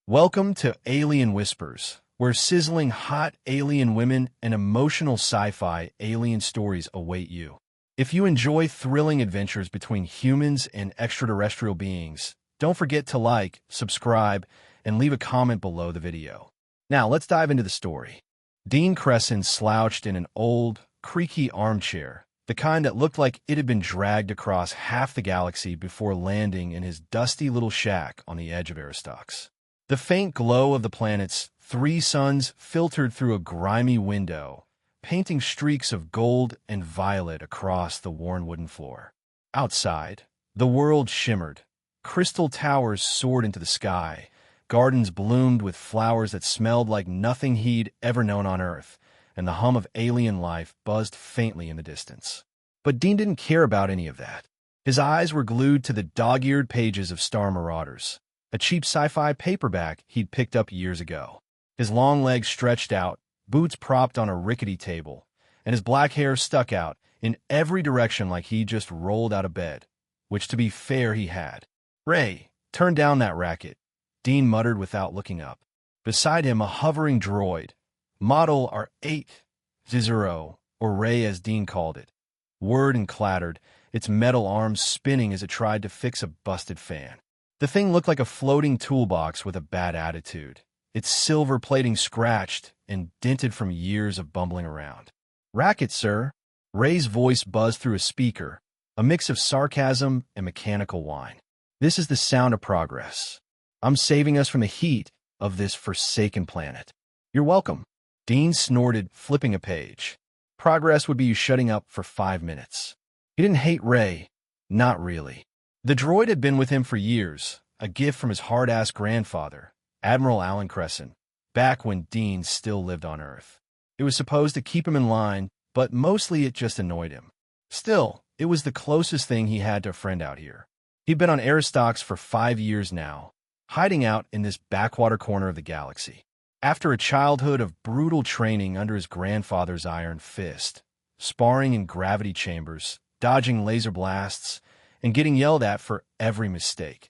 Welcome to Alien Whispers, where sizzling hot alien women and emotional sci-fi alien stories await you. If you enjoy thrilling adventures between humans and extraterrestrial beings, don't forget to like, subscribe, and leave a comment below the video. Now, let's dive into the story. Dean Crescent slouched in an old, creaky armchair, the kind that looked like it had been dragged across half the galaxy before landing in his dusty little shack on the edge of Aristox. The faint glow of the planet's three suns filtered through a grimy window, painting streaks of gold and violet across the worn wooden floor. Outside, the world shimmered. Crystal towers soared into the sky. Gardens bloomed with flowers that smelled like nothing he'd ever known on Earth, and the hum of alien life buzzed faintly in the distance. But Dean didn't care about any of that. His eyes were glued to the dog-eared pages of Star Marauders, a cheap sci-fi paperback he'd picked up years ago. His long legs stretched out, boots propped on a rickety table, and his black hair stuck out in every direction like he just rolled out of bed, which, to be fair, he had. "Ray, turn down that racket," Dean muttered without looking up. Beside him, a hovering droid, model R8-0, or Ray as Dean called it, whirred and clattered, its metal arms spinning as it tried to fix a busted fan. The thing looked like a floating toolbox with a bad attitude, its silver plating scratched and dented from years of bumbling around. "Racket, sir." Ray's voice buzzed through a speaker, a mix of sarcasm and mechanical whine. "This is the sound of progress. I'm saving us from the heat of this forsaken planet." "You're welcome." Dean snorted, flipping a page. Progress would be you shutting up for 5 minutes. He didn't hate Ray. Not really. The droid had been with him for years, a gift from his hard-ass grandfather, Admiral Alan Crescent, back when Dean still lived on Earth. It was supposed to keep him in line, but mostly it just annoyed him. Still, it was the closest thing he had to a friend out here. He'd been on Aristox for 5 years now, hiding out in this backwater corner of the galaxy. After a childhood of brutal training under his grandfather's iron fist, sparring in gravity chambers, dodging laser blasts, and getting yelled at for every mistake,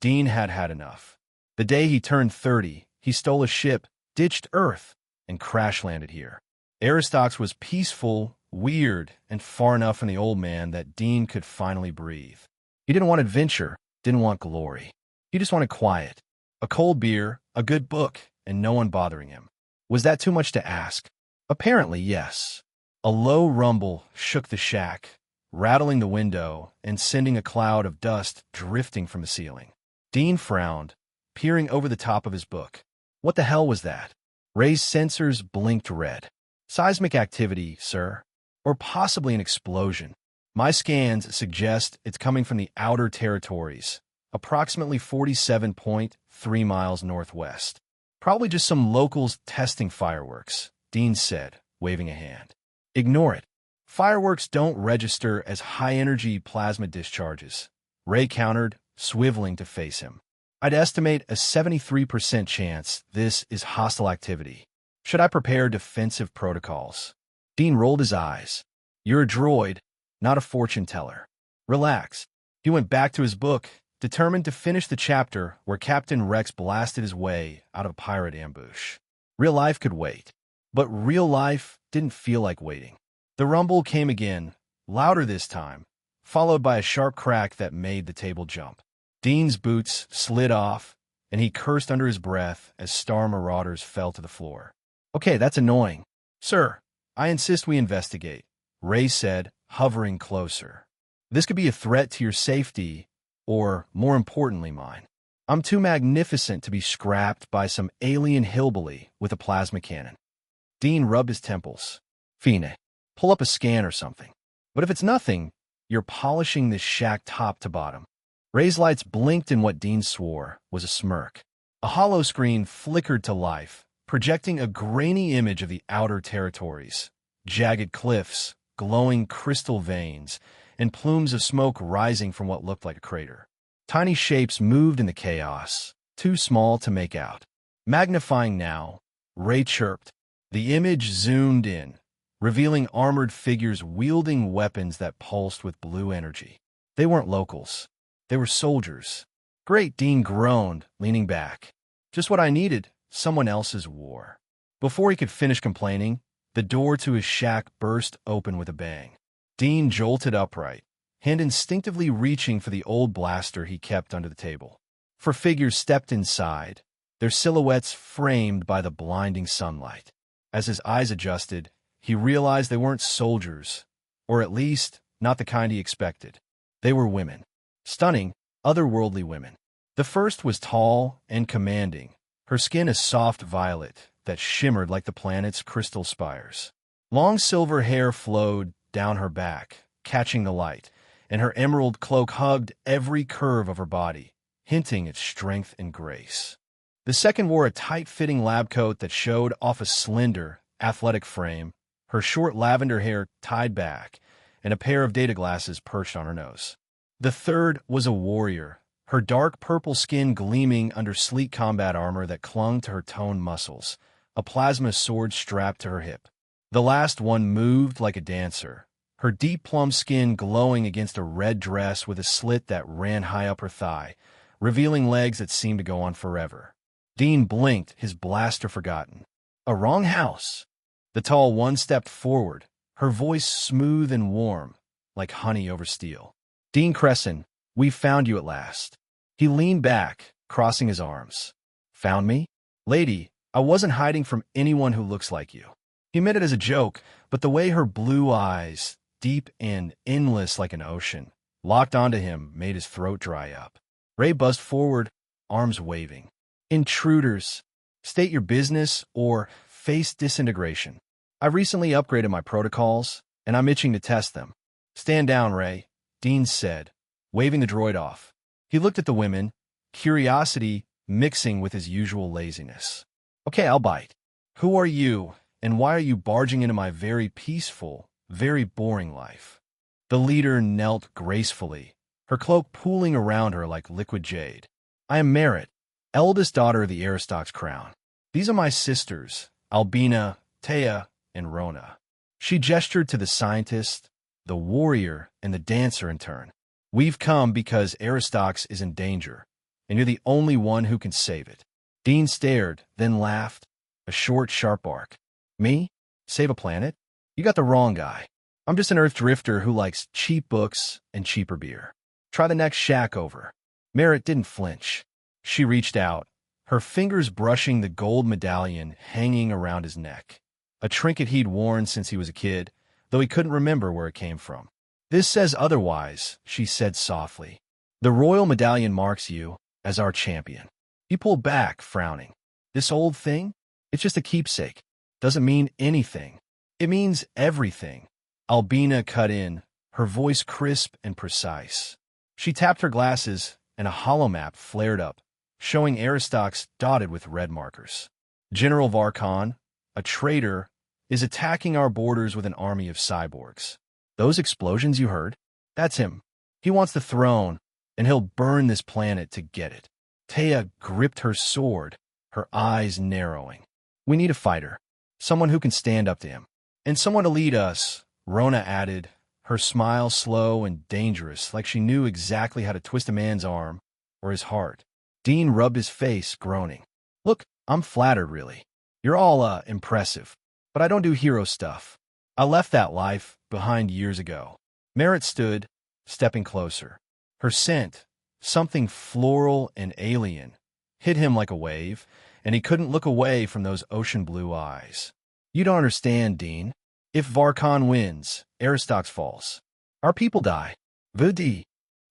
Dean had had enough. The day he turned 30, he stole a ship, ditched Earth, and crash-landed here. Aristox was peaceful, weird, and far enough from the old man that Dean could finally breathe. He didn't want adventure, didn't want glory. He just wanted quiet, a cold beer, a good book, and no one bothering him. Was that too much to ask? Apparently, yes. A low rumble shook the shack, rattling the window and sending a cloud of dust drifting from the ceiling. Dean frowned, peering over the top of his book. What the hell was that? Ray's sensors blinked red. "Seismic activity, sir. Or possibly an explosion. My scans suggest it's coming from the outer territories, approximately 47.3 miles northwest. Probably just some locals testing fireworks," Dean said, waving a hand. "Ignore it. Fireworks don't register as high-energy plasma discharges," Ray countered, swiveling to face him. "I'd estimate a 73% chance this is hostile activity. Should I prepare defensive protocols?" Dean rolled his eyes. "You're a droid, not a fortune teller. Relax." He went back to his book, determined to finish the chapter where Captain Rex blasted his way out of a pirate ambush. Real life could wait, but real life didn't feel like waiting. The rumble came again, louder this time, followed by a sharp crack that made the table jump. Dean's boots slid off, and he cursed under his breath as Star Marauders fell to the floor. "Okay, that's annoying." "Sir, I insist we investigate," Ray said, hovering closer. "This could be a threat to your safety, or, more importantly, mine. I'm too magnificent to be scrapped by some alien hillbilly with a plasma cannon." Dean rubbed his temples. "Fine. Pull up a scan or something. But if it's nothing, you're polishing this shack top to bottom." Ray's lights blinked in what Dean swore was a smirk. A hollow screen flickered to life, projecting a grainy image of the outer territories. Jagged cliffs, glowing crystal veins, and plumes of smoke rising from what looked like a crater. Tiny shapes moved in the chaos, too small to make out. Magnifying now, Ray chirped. The image zoomed in, revealing armored figures wielding weapons that pulsed with blue energy. They weren't locals. They were soldiers. "Great," Dean groaned, leaning back. Just what I needed, someone else's war. Before he could finish complaining, the door to his shack burst open with a bang. Dean jolted upright, hand instinctively reaching for the old blaster he kept under the table. Four figures stepped inside, their silhouettes framed by the blinding sunlight. As his eyes adjusted, he realized they weren't soldiers, or at least not the kind he expected. They were women. Stunning, otherworldly women. The first was tall and commanding, her skin a soft violet that shimmered like the planet's crystal spires. Long silver hair flowed down her back, catching the light, and her emerald cloak hugged every curve of her body, hinting at strength and grace. The second wore a tight-fitting lab coat that showed off a slender, athletic frame, her short lavender hair tied back, and a pair of data glasses perched on her nose. The third was a warrior, her dark purple skin gleaming under sleek combat armor that clung to her toned muscles, a plasma sword strapped to her hip. The last one moved like a dancer, her deep plum skin glowing against a red dress with a slit that ran high up her thigh, revealing legs that seemed to go on forever. Dean blinked, his blaster forgotten. A wrong house. The tall one stepped forward, her voice smooth and warm, like honey over steel. Dean Crescent, we've found you at last. He leaned back, crossing his arms. Found me? Lady, I wasn't hiding from anyone who looks like you. He meant it as a joke, but the way her blue eyes, deep and endless like an ocean, locked onto him made his throat dry up. Ray buzzed forward, arms waving. Intruders. State your business or face disintegration. I've recently upgraded my protocols, and I'm itching to test them. Stand down, Ray, Dean said, waving the droid off. He looked at the women, curiosity mixing with his usual laziness. Okay, I'll bite. Who are you, and why are you barging into my very peaceful, very boring life? The leader knelt gracefully, her cloak pooling around her like liquid jade. I am Merritt, eldest daughter of the Aristoc's crown. These are my sisters, Albina, Taya, and Rona. She gestured to the scientist, the warrior, and the dancer in turn. We've come because Aristox is in danger, and you're the only one who can save it. Dean stared, then laughed, a short, sharp bark. Me? Save a planet? You got the wrong guy. I'm just an Earth drifter who likes cheap books and cheaper beer. Try the next shack over. Merritt didn't flinch. She reached out, her fingers brushing the gold medallion hanging around his neck, a trinket he'd worn since he was a kid, though he couldn't remember where it came from. This says otherwise, she said softly. The royal medallion marks you as our champion. He pulled back, frowning. This old thing? It's just a keepsake. Doesn't mean anything. It means everything. Albina cut in, her voice crisp and precise. She tapped her glasses, and a holomap flared up, showing Aristox dotted with red markers. General Varkon, a traitor, is attacking our borders with an army of cyborgs. Those explosions you heard? That's him. He wants the throne, and he'll burn this planet to get it. Taya gripped her sword, her eyes narrowing. We need a fighter, someone who can stand up to him. And someone to lead us, Rona added, her smile slow and dangerous, like she knew exactly how to twist a man's arm or his heart. Dean rubbed his face, groaning. Look, I'm flattered, really. You're all, impressive. But I don't do hero stuff. I left that life behind years ago. Merritt stood, stepping closer. Her scent, something floral and alien, hit him like a wave, and he couldn't look away from those ocean blue eyes. You don't understand, Dean. If Varkon wins, Aristox falls. Our people die. Vudi.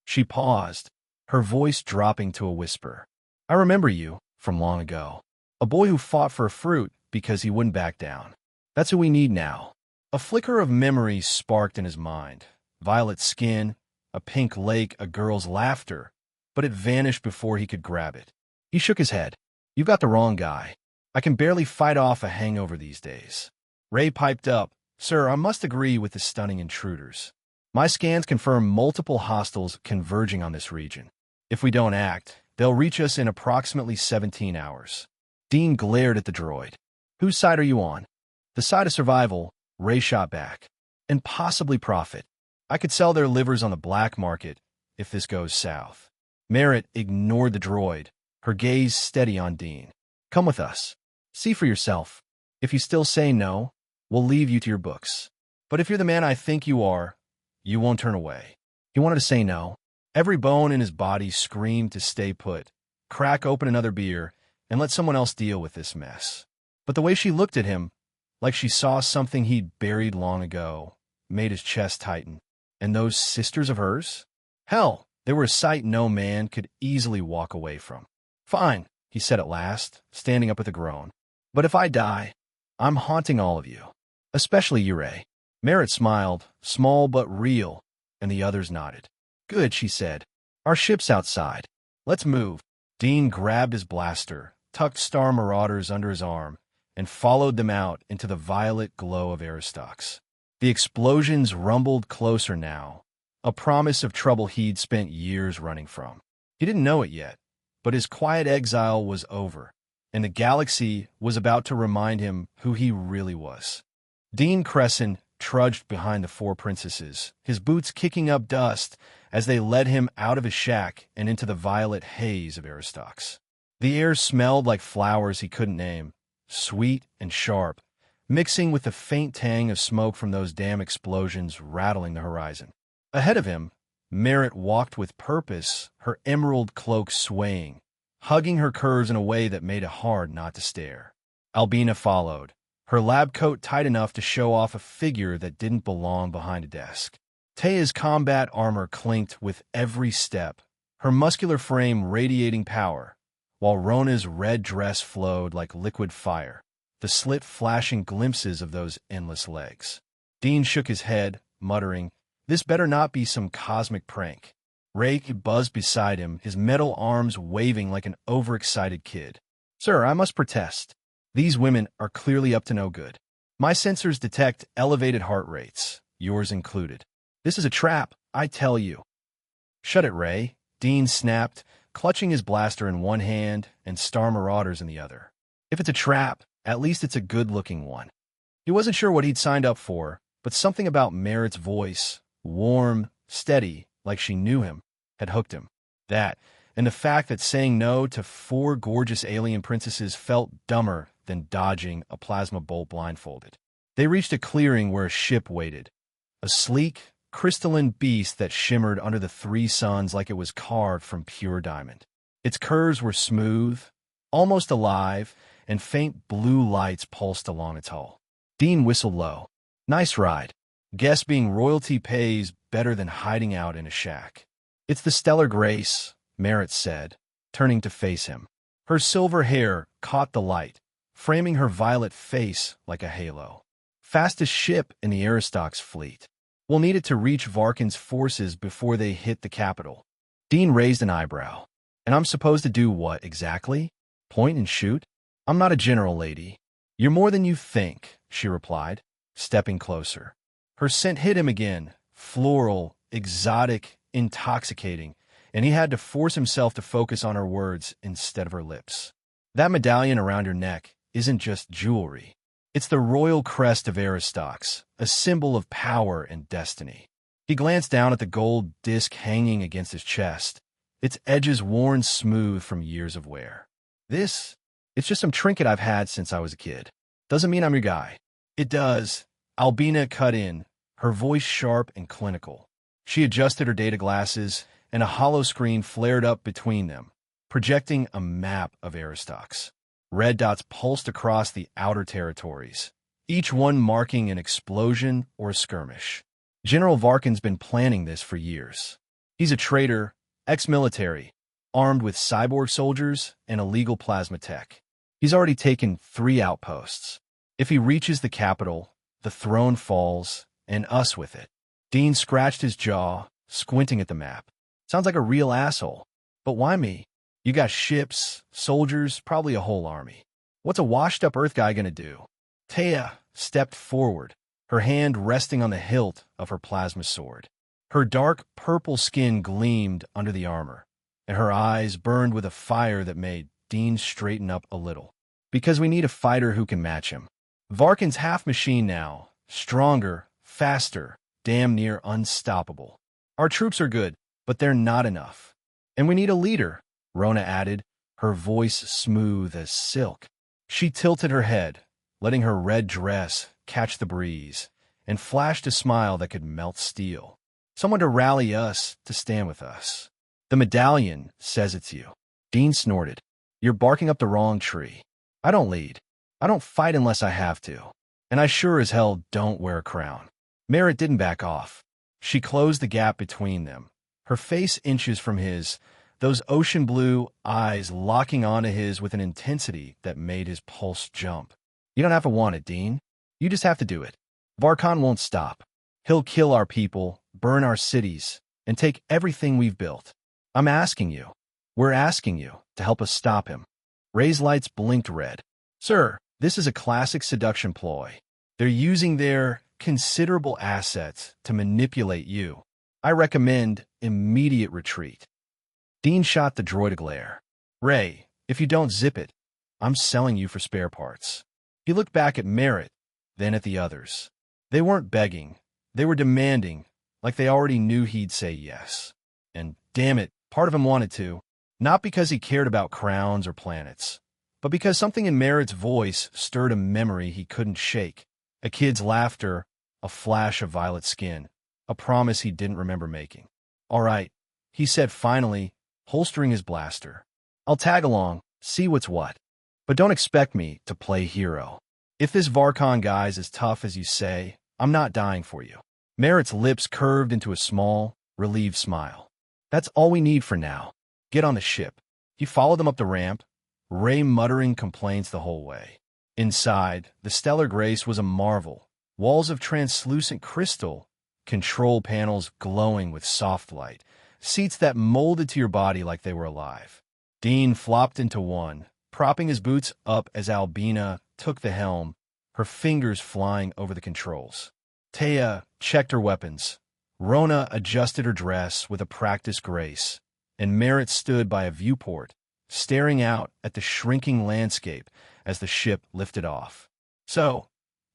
She paused, her voice dropping to a whisper. I remember you from long ago. A boy who fought for a fruit because he wouldn't back down. That's who we need now. A flicker of memory sparked in his mind. Violet skin, a pink lake, a girl's laughter, but it vanished before he could grab it. He shook his head. You've got the wrong guy. I can barely fight off a hangover these days. Ray piped up. Sir, I must agree with the stunning intruders. My scans confirm multiple hostiles converging on this region. If we don't act, they'll reach us in approximately 17 hours. Dean glared at the droid. Whose side are you on? The side of survival, Ray shot back. And possibly profit. I could sell their livers on the black market if this goes south. Merritt ignored the droid, her gaze steady on Dean. Come with us. See for yourself. If you still say no, we'll leave you to your books. But if you're the man I think you are, you won't turn away." He wanted to say no. Every bone in his body screamed to stay put, crack open another beer, and let someone else deal with this mess. But the way she looked at him, like she saw something he'd buried long ago, made his chest tighten. And those sisters of hers? Hell, they were a sight no man could easily walk away from. "Fine," he said at last, standing up with a groan. "But if I die, I'm haunting all of you. Especially you, Ray." Merritt smiled, small but real, and the others nodded. "Good," she said. "Our ship's outside. Let's move." Dean grabbed his blaster, tucked Star Marauders under his arm, and followed them out into the violet glow of Aristox. The explosions rumbled closer now, a promise of trouble he'd spent years running from. He didn't know it yet, but his quiet exile was over, and the galaxy was about to remind him who he really was. Dean Crescent trudged behind the four princesses, his boots kicking up dust as they led him out of his shack and into the violet haze of Aristox. The air smelled like flowers he couldn't name, sweet and sharp, mixing with the faint tang of smoke from those damn explosions rattling the horizon. Ahead of him, Merritt walked with purpose, her emerald cloak swaying, hugging her curves in a way that made it hard not to stare. Albina followed, her lab coat tight enough to show off a figure that didn't belong behind a desk. Taya's combat armor clinked with every step, her muscular frame radiating power, while Rona's red dress flowed like liquid fire, the slit flashing glimpses of those endless legs. Dean shook his head, muttering, "This better not be some cosmic prank." Ray buzzed beside him, his metal arms waving like an overexcited kid. "Sir, I must protest. These women are clearly up to no good. My sensors detect elevated heart rates, yours included. This is a trap, I tell you." "Shut it, Ray," Dean snapped, clutching his blaster in one hand and Star Marauders in the other. "If it's a trap, at least it's a good-looking one." He wasn't sure what he'd signed up for, but something about Merritt's voice, warm, steady, like she knew him, had hooked him. That, and the fact that saying no to four gorgeous alien princesses felt dumber than dodging a plasma bolt blindfolded. They reached a clearing where a ship waited, a sleek, crystalline beast that shimmered under the three suns like it was carved from pure diamond. Its curves were smooth, almost alive, and faint blue lights pulsed along its hull. Dean whistled low. "Nice ride. Guess being royalty pays better than hiding out in a shack." "It's the Stellar Grace," Merritt said, turning to face him. Her silver hair caught the light, framing her violet face like a halo. "Fastest ship in the Aristox fleet. We'll need it to reach Varkin's forces before they hit the capital." Dean raised an eyebrow. "And I'm supposed to do what exactly? Point and shoot? I'm not a general, lady." "You're more than you think," she replied, stepping closer. Her scent hit him again, floral, exotic, intoxicating, and he had to force himself to focus on her words instead of her lips. "That medallion around your neck isn't just jewelry. It's the royal crest of Aristox, a symbol of power and destiny." He glanced down at the gold disc hanging against his chest, its edges worn smooth from years of wear. It's just some trinket I've had since I was a kid. Doesn't mean I'm your guy." "It does." Albina cut in, her voice sharp and clinical. She adjusted her data glasses, and a hollow screen flared up between them, projecting a map of Aristox. Red dots pulsed across the outer territories, each one marking an explosion or a skirmish. General Varkin's been planning this for years. He's a traitor, ex-military, armed with cyborg soldiers and illegal plasma tech. He's already taken 3 outposts. If he reaches the capital, the throne falls, and us with it. Dean scratched his jaw, squinting at the map. "Sounds like a real asshole. But why me? You got ships, soldiers, probably a whole army. What's a washed-up Earth guy gonna do?" Taya stepped forward, her hand resting on the hilt of her plasma sword. Her dark purple skin gleamed under the armor, and her eyes burned with a fire that made Dean straighten up a little. "Because we need a fighter who can match him. Varkin's half machine now, stronger, faster, damn near unstoppable. Our troops are good, but they're not enough. And we need a leader," Rona added, her voice smooth as silk. She tilted her head, letting her red dress catch the breeze, and flashed a smile that could melt steel. Someone to rally us, to stand with us. The medallion says it's you. Dean snorted. You're barking up the wrong tree. I don't lead. I don't fight unless I have to. And I sure as hell don't wear a crown. Merritt didn't back off. She closed the gap between them, her face inches from his, those ocean blue eyes locking onto his with an intensity that made his pulse jump. You don't have to want it, Dean. You just have to do it. Varkon won't stop. He'll kill our people, burn our cities, and take everything we've built. I'm asking you. We're asking you to help us stop him. Ray's lights blinked red. Sir, this is a classic seduction ploy. They're using their considerable assets to manipulate you. I recommend immediate retreat. Dean shot the droid a glare. Ray, if you don't zip it, I'm selling you for spare parts. He looked back at Merritt, then at the others. They weren't begging. They were demanding, like they already knew he'd say yes. And damn it, part of him wanted to. Not because he cared about crowns or planets, but because something in Merritt's voice stirred a memory he couldn't shake. A kid's laughter, a flash of violet skin, a promise he didn't remember making. All right, he said finally, holstering his blaster. I'll tag along, see what's what. But don't expect me to play hero. If this Varkon guy's as tough as you say, I'm not dying for you. Merritt's lips curved into a small, relieved smile. That's all we need for now. Get on the ship. He followed them up the ramp, Ray muttering complaints the whole way. Inside, the stellar grace was a marvel. Walls of translucent crystal, control panels glowing with soft light, seats that molded to your body like they were alive. Dean flopped into one, propping his boots up as Albina took the helm, her fingers flying over the controls. Taya checked her weapons. Rona adjusted her dress with a practiced grace, and Merritt stood by a viewport, staring out at the shrinking landscape as the ship lifted off. So,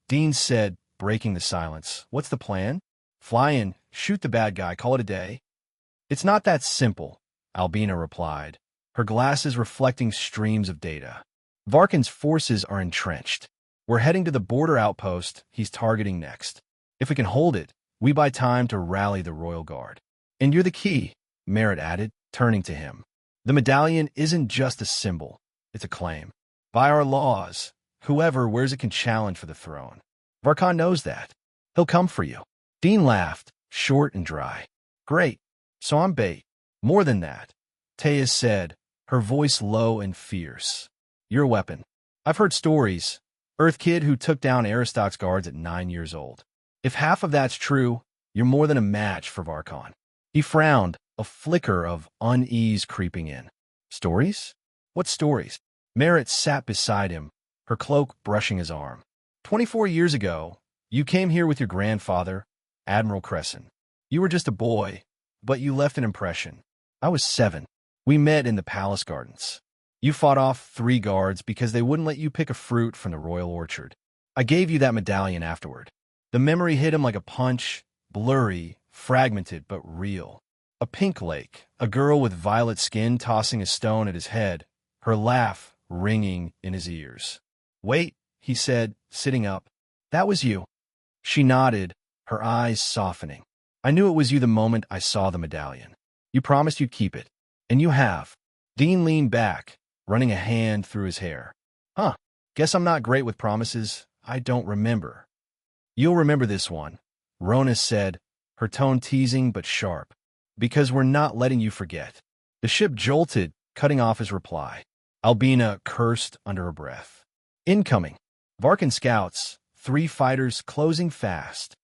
Dean said, breaking the silence, what's the plan? Fly in, shoot the bad guy, call it a day? It's not that simple, Albina replied, her glasses reflecting streams of data. Varkin's forces are entrenched. We're heading to the border outpost he's targeting next. If we can hold it, we buy time to rally the Royal Guard. And you're the key, Merritt added, turning to him. The medallion isn't just a symbol, it's a claim. By our laws, whoever wears it can challenge for the throne. Varkon knows that. He'll come for you. Dean laughed, short and dry. Great, so I'm bait. More than that, Taya said, her voice low and fierce. You're a weapon. I've heard stories. Earth kid who took down Aristoc's guards at 9 years old. If half of that's true, you're more than a match for Varkon. He frowned, a flicker of unease creeping in. Stories? What stories? Merritt sat beside him, her cloak brushing his arm. 24 years ago, you came here with your grandfather, Admiral Crescent. You were just a boy, but you left an impression. I was 7. We met in the palace gardens. You fought off 3 guards because they wouldn't let you pick a fruit from the royal orchard. I gave you that medallion afterward. The memory hit him like a punch, blurry, fragmented, but real. A pink lake, a girl with violet skin tossing a stone at his head, her laugh ringing in his ears. Wait, he said, sitting up. That was you. She nodded, her eyes softening. I knew it was you the moment I saw the medallion. You promised you'd keep it. And you have. Dean leaned back, running a hand through his hair. Huh, guess I'm not great with promises. I don't remember. You'll remember this one, Rona said, her tone teasing but sharp. Because we're not letting you forget. The ship jolted, cutting off his reply. Albina cursed under her breath. Incoming. Varkin scouts, 3 fighters closing fast.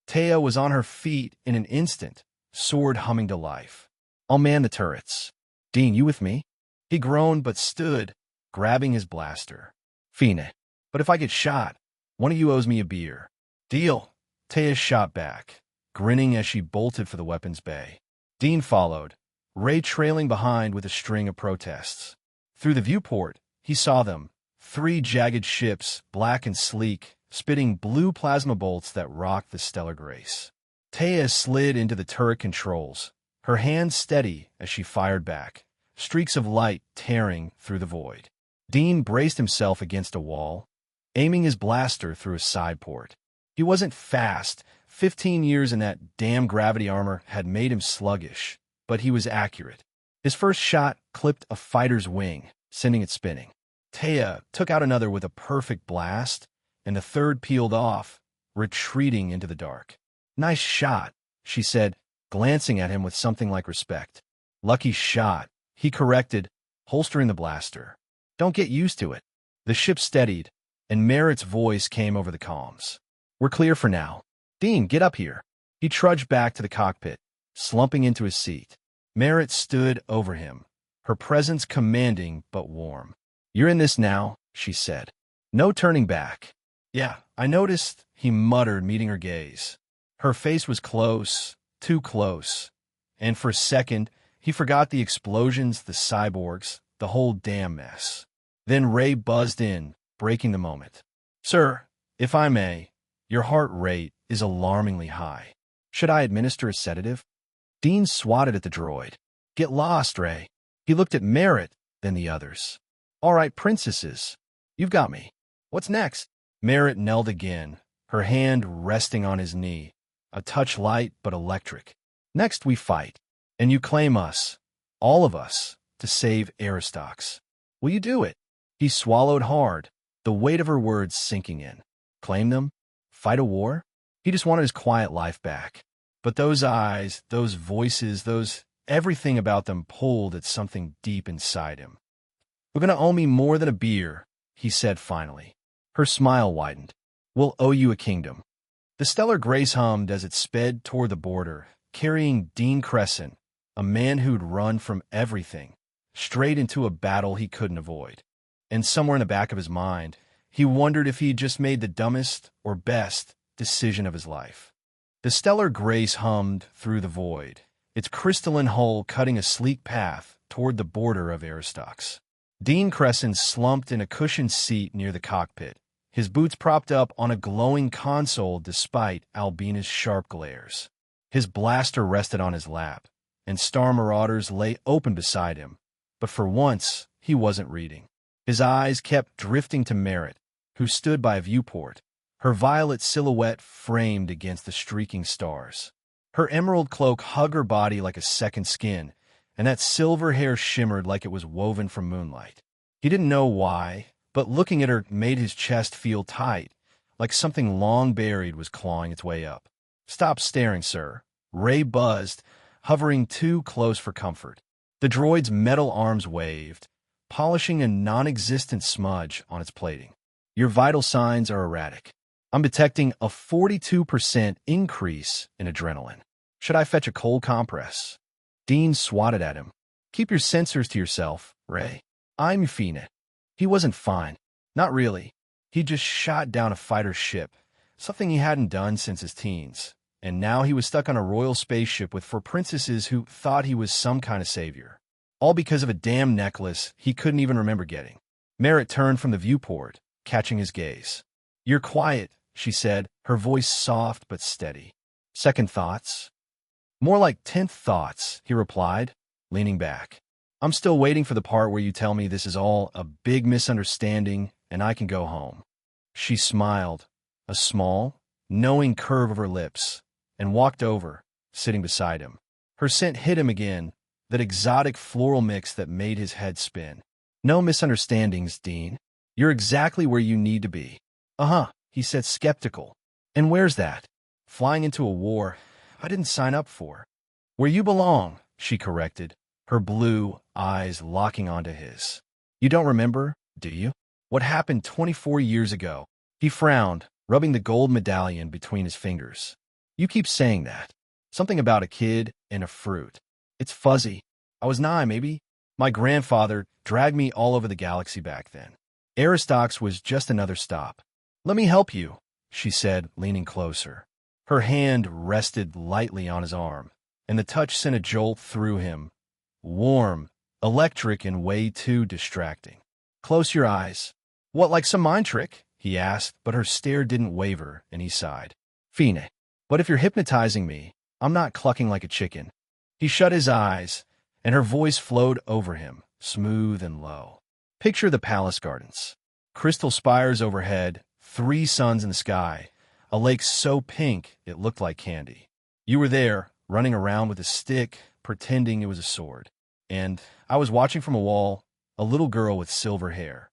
Taya was on her feet in an instant, sword humming to life. I'll man the turrets. Dean, you with me? He groaned but stood, grabbing his blaster. Fine. But if I get shot, one of you owes me a beer. Deal. Taya shot back, grinning as she bolted for the weapons bay. Dean followed, Ray trailing behind with a string of protests. Through the viewport, he saw them, 3 jagged ships, black and sleek, spitting blue plasma bolts that rocked the stellar grace. Taya slid into the turret controls, her hands steady as she fired back, streaks of light tearing through the void. Dean braced himself against a wall, aiming his blaster through a side port. He wasn't fast. 15 years in that damn gravity armor had made him sluggish, but he was accurate. His first shot clipped a fighter's wing, sending it spinning. Taya took out another with a perfect blast, and the third peeled off, retreating into the dark. "Nice shot," she said, glancing at him with something like respect. "Lucky shot," he corrected, holstering the blaster. "Don't get used to it." The ship steadied, and Merritt's voice came over the comms. "We're clear for now. Dean, get up here." He trudged back to the cockpit, slumping into his seat. Merritt stood over him, her presence commanding but warm. "You're in this now," she said. "No turning back." "Yeah, I noticed," he muttered, meeting her gaze. Her face was close, too close, and for a second, he forgot the explosions, the cyborgs, the whole damn mess. Then Ray buzzed in, breaking the moment. "Sir, if I may, your heart rate is alarmingly high. Should I administer a sedative?" Dean swatted at the droid. "Get lost, Ray." He looked at Merritt, then the others. "All right, princesses, you've got me. What's next?" Merritt knelt again, her hand resting on his knee, a touch light but electric. "Next we fight, and you claim us, all of us, to save Aristox. Will you do it?" He swallowed hard, the weight of her words sinking in. Claim them? Fight a war? He just wanted his quiet life back. But those eyes, those voices, everything about them pulled at something deep inside him. "We're going to owe me more than a beer," he said finally. Her smile widened. "We'll owe you a kingdom." The stellar grace hummed as it sped toward the border, carrying Dean Crescent, a man who'd run from everything, straight into a battle he couldn't avoid. And somewhere in the back of his mind, he wondered if he'd just made the dumbest or best decision of his life. The stellar grace hummed through the void, its crystalline hull cutting a sleek path toward the border of Aristox. Dean Crescent slumped in a cushioned seat near the cockpit, his boots propped up on a glowing console despite Albina's sharp glares. His blaster rested on his lap, and Star Marauders lay open beside him, but for once he wasn't reading. His eyes kept drifting to Merritt, who stood by a viewport, her violet silhouette framed against the streaking stars. Her emerald cloak hugged her body like a second skin, and that silver hair shimmered like it was woven from moonlight. He didn't know why, but looking at her made his chest feel tight, like something long buried was clawing its way up. "Stop staring, sir," Ray buzzed, hovering too close for comfort. The droid's metal arms waved, polishing a non-existent smudge on its plating. "Your vital signs are erratic. I'm detecting a 42% increase in adrenaline. Should I fetch a cold compress?" Dean swatted at him. "Keep your sensors to yourself, Ray. I'm Phoenix." He wasn't fine. Not really. He just shot down a fighter ship, something he hadn't done since his teens, and now he was stuck on a royal spaceship with four princesses who thought he was some kind of savior. All because of a damn necklace he couldn't even remember getting. Merritt turned from the viewport, catching his gaze. "You're quiet," she said, her voice soft but steady. "Second thoughts?" "More like 10th thoughts," he replied, leaning back. "I'm still waiting for the part where you tell me this is all a big misunderstanding and I can go home." She smiled, a small, knowing curve of her lips, and walked over, sitting beside him. Her scent hit him again, that exotic floral mix that made his head spin. "No misunderstandings, Dean. You're exactly where you need to be." "Uh-huh," he said, skeptical. "And where's that?" "Flying into a war I didn't sign up for." "Where you belong," she corrected, her blue eyes locking onto his. "You don't remember, do you? What happened 24 years ago?" He frowned, rubbing the gold medallion between his fingers. "You keep saying that. Something about a kid and a fruit. It's fuzzy. I was 9, maybe. My grandfather dragged me all over the galaxy back then. Aristox was just another stop." "Let me help you," she said, leaning closer. Her hand rested lightly on his arm, and the touch sent a jolt through him. Warm, electric, and way too distracting. "Close your eyes." "What, like some mind trick?" he asked, but her stare didn't waver, and he sighed. "Phoenix, but if you're hypnotizing me, I'm not clucking like a chicken." He shut his eyes, and her voice flowed over him, smooth and low. Picture the palace gardens. Crystal spires overhead, 3 suns in the sky, a lake so pink it looked like candy. You were there, running around with a stick, pretending it was a sword. And I was watching from a wall, a little girl with silver hair.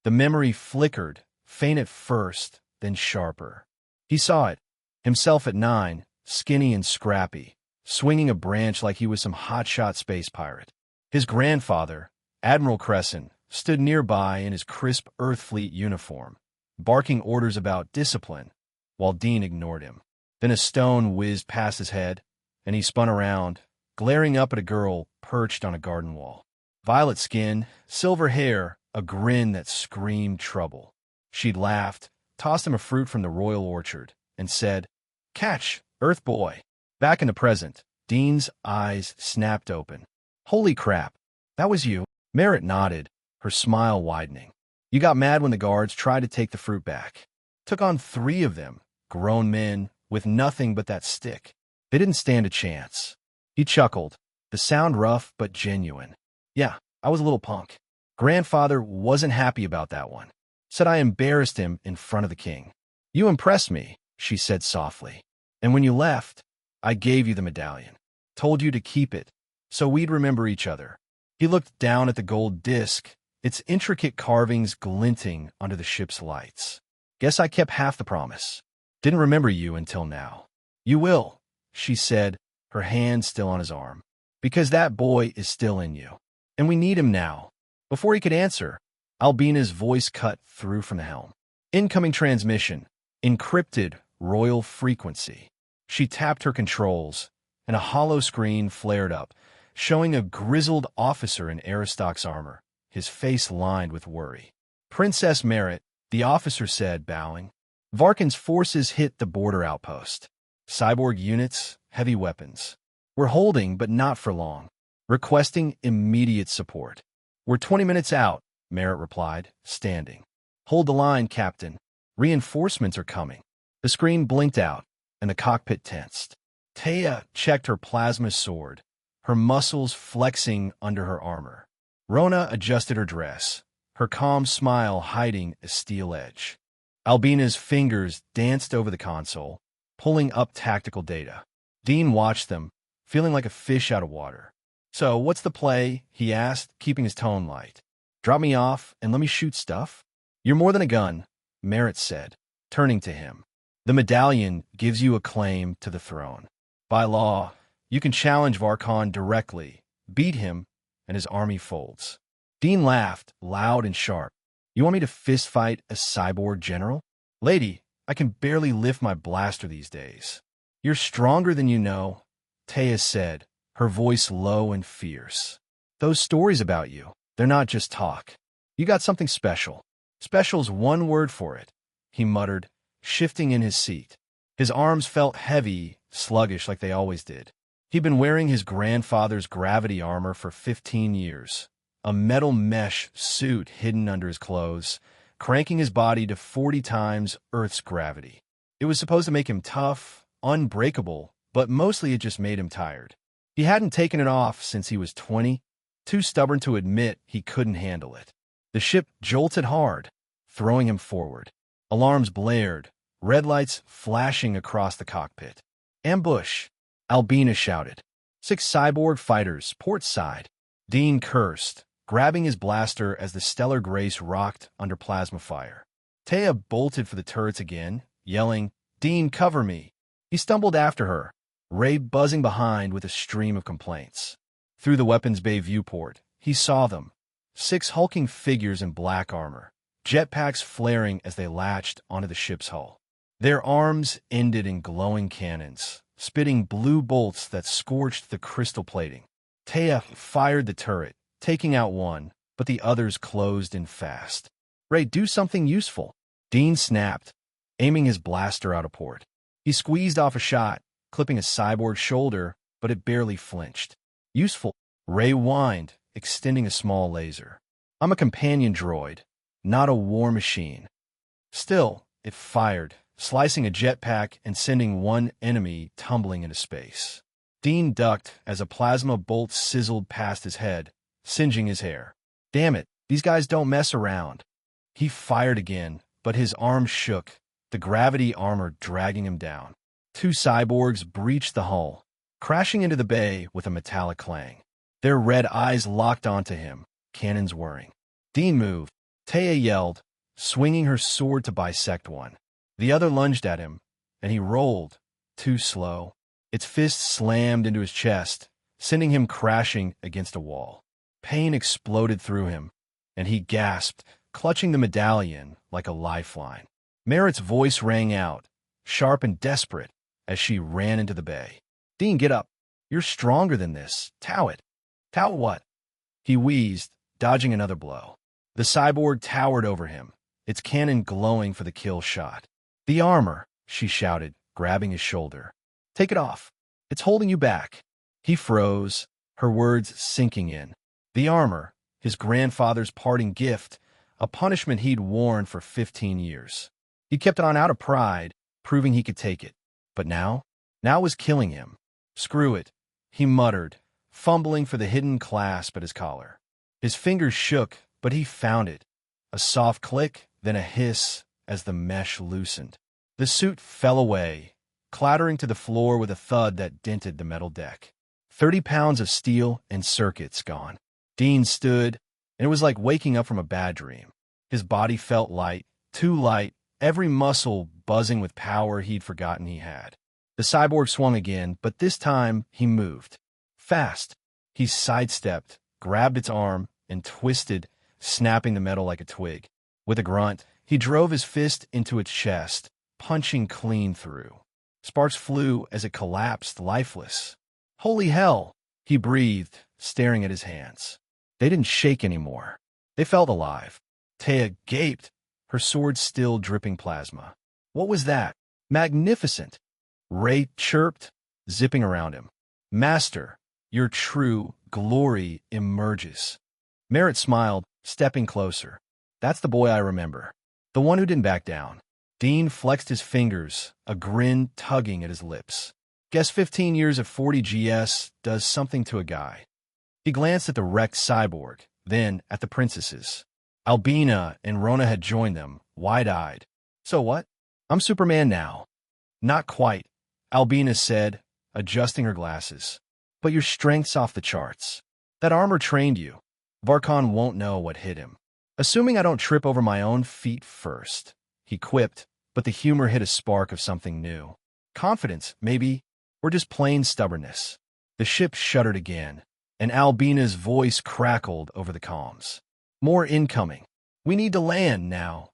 The memory flickered, faint at first, then sharper. He saw it, himself at 9, skinny and scrappy, swinging a branch like he was some hotshot space pirate. His grandfather, Admiral Crescent, stood nearby in his crisp Earth Fleet uniform, barking orders about discipline, while Dean ignored him. Then a stone whizzed past his head, and he spun around, glaring up at a girl perched on a garden wall. Violet skin, silver hair, a grin that screamed trouble. She'd laughed, tossed him a fruit from the royal orchard, and said, "Catch, Earth boy." Back in the present, Dean's eyes snapped open. "Holy crap, that was you." Merritt nodded, her smile widening. "You got mad when the guards tried to take the fruit back. Took on 3 of them, grown men, with nothing but that stick. They didn't stand a chance." He chuckled, the sound rough but genuine. "Yeah, I was a little punk. Grandfather wasn't happy about that one. Said I embarrassed him in front of the king." "You impressed me," she said softly. "And when you left, I gave you the medallion. Told you to keep it, so we'd remember each other." He looked down at the gold disc, its intricate carvings glinting under the ship's lights. "Guess I kept half the promise. Didn't remember you until now." "You will," she said, her hand still on his arm. "Because that boy is still in you. And we need him now." Before he could answer, Albina's voice cut through from the helm. "Incoming transmission. Encrypted royal frequency." She tapped her controls, and a hollow screen flared up, showing a grizzled officer in Aristoc's armor, his face lined with worry. "Princess Merritt," the officer said, bowing. "Varkin's forces hit the border outpost. Cyborg units, heavy weapons. We're holding, but not for long. Requesting immediate support." "We're 20 minutes out," Merritt replied, standing. "Hold the line, Captain. Reinforcements are coming." The screen blinked out, and the cockpit tensed. Taya checked her plasma sword, her muscles flexing under her armor. Rona adjusted her dress, her calm smile hiding a steel edge. Albina's fingers danced over the console, pulling up tactical data. Dean watched them, feeling like a fish out of water. "So, what's the play?" he asked, keeping his tone light. "Drop me off and let me shoot stuff?" "You're more than a gun," Merritt said, turning to him. "The medallion gives you a claim to the throne. By law, you can challenge Varkan directly, beat him, and his army folds." Dean laughed, loud and sharp. "You want me to fistfight a cyborg general? Lady, I can barely lift my blaster these days." "You're stronger than you know," Taya said, her voice low and fierce. "Those stories about you, they're not just talk. You got something special." "Special's one word for it," he muttered, shifting in his seat. His arms felt heavy, sluggish like they always did. He'd been wearing his grandfather's gravity armor for 15 years, a metal mesh suit hidden under his clothes, cranking his body to 40 times Earth's gravity. It was supposed to make him tough, unbreakable, but mostly it just made him tired. He hadn't taken it off since he was 20, too stubborn to admit he couldn't handle it. The ship jolted hard, throwing him forward. Alarms blared, red lights flashing across the cockpit. "Ambush!" Albina shouted. 6 cyborg fighters, port side. Dean cursed, grabbing his blaster as the stellar grace rocked under plasma fire. Taya bolted for the turrets again, yelling, "Dean, cover me!" He stumbled after her, Ray buzzing behind with a stream of complaints. Through the weapons bay viewport, he saw them. 6 hulking figures in black armor, jetpacks flaring as they latched onto the ship's hull. Their arms ended in glowing cannons, spitting blue bolts that scorched the crystal plating. Taya fired the turret, taking out one, but the others closed in fast. "Ray, do something useful." Dean snapped, aiming his blaster out of port. He squeezed off a shot, clipping a cyborg's shoulder, but it barely flinched. "Useful," Ray whined, extending a small laser. "I'm a companion droid, not a war machine." Still, it fired, slicing a jetpack and sending one enemy tumbling into space. Dean ducked as a plasma bolt sizzled past his head, singeing his hair. Damn it, these guys don't mess around. He fired again, but his arms shook, the gravity armor dragging him down. Two cyborgs breached the hull, crashing into the bay with a metallic clang. Their red eyes locked onto him, cannons whirring. Dean moved. Taya yelled, swinging her sword to bisect one. The other lunged at him, and he rolled, too slow. Its fist slammed into his chest, sending him crashing against a wall. Pain exploded through him, and he gasped, clutching the medallion like a lifeline. Merritt's voice rang out, sharp and desperate, as she ran into the bay. Dean, get up. You're stronger than this. Tow it. Tow what? He wheezed, dodging another blow. The cyborg towered over him, its cannon glowing for the kill shot. The armor, she shouted, grabbing his shoulder. Take it off. It's holding you back. He froze, her words sinking in. The armor, his grandfather's parting gift, a punishment he'd worn for 15 years. He kept it on out of pride, proving he could take it. But now it was killing him. Screw it, he muttered, fumbling for the hidden clasp at his collar. His fingers shook, but he found it. A soft click, then a hiss as the mesh loosened. The suit fell away, clattering to the floor with a thud that dented the metal deck. 30 pounds of steel and circuits gone. Dean stood, and it was like waking up from a bad dream. His body felt light, too light, every muscle buzzing with power he'd forgotten he had. The cyborg swung again, but this time he moved. Fast. He sidestepped, grabbed its arm, and twisted, snapping the metal like a twig. With a grunt, he drove his fist into its chest, punching clean through. Sparks flew as it collapsed lifeless. Holy hell, he breathed, staring at his hands. They didn't shake anymore. They felt alive. Taya gaped, her sword still dripping plasma. What was that? Magnificent! Ray chirped, zipping around him. Master, your true glory emerges. Merritt smiled, stepping closer. That's the boy I remember. The one who didn't back down. Dean flexed his fingers, a grin tugging at his lips. Guess 15 years of 40 GS does something to a guy. He glanced at the wrecked cyborg, then at the princesses. Albina and Rona had joined them, wide-eyed. So what? I'm Superman now. Not quite, Albina said, adjusting her glasses. But your strength's off the charts. That armor trained you. Varkon won't know what hit him. Assuming I don't trip over my own feet first, he quipped, but the humor hit a spark of something new. Confidence, maybe, or just plain stubbornness. The ship shuddered again, and Albina's voice crackled over the comms. More incoming. We need to land now.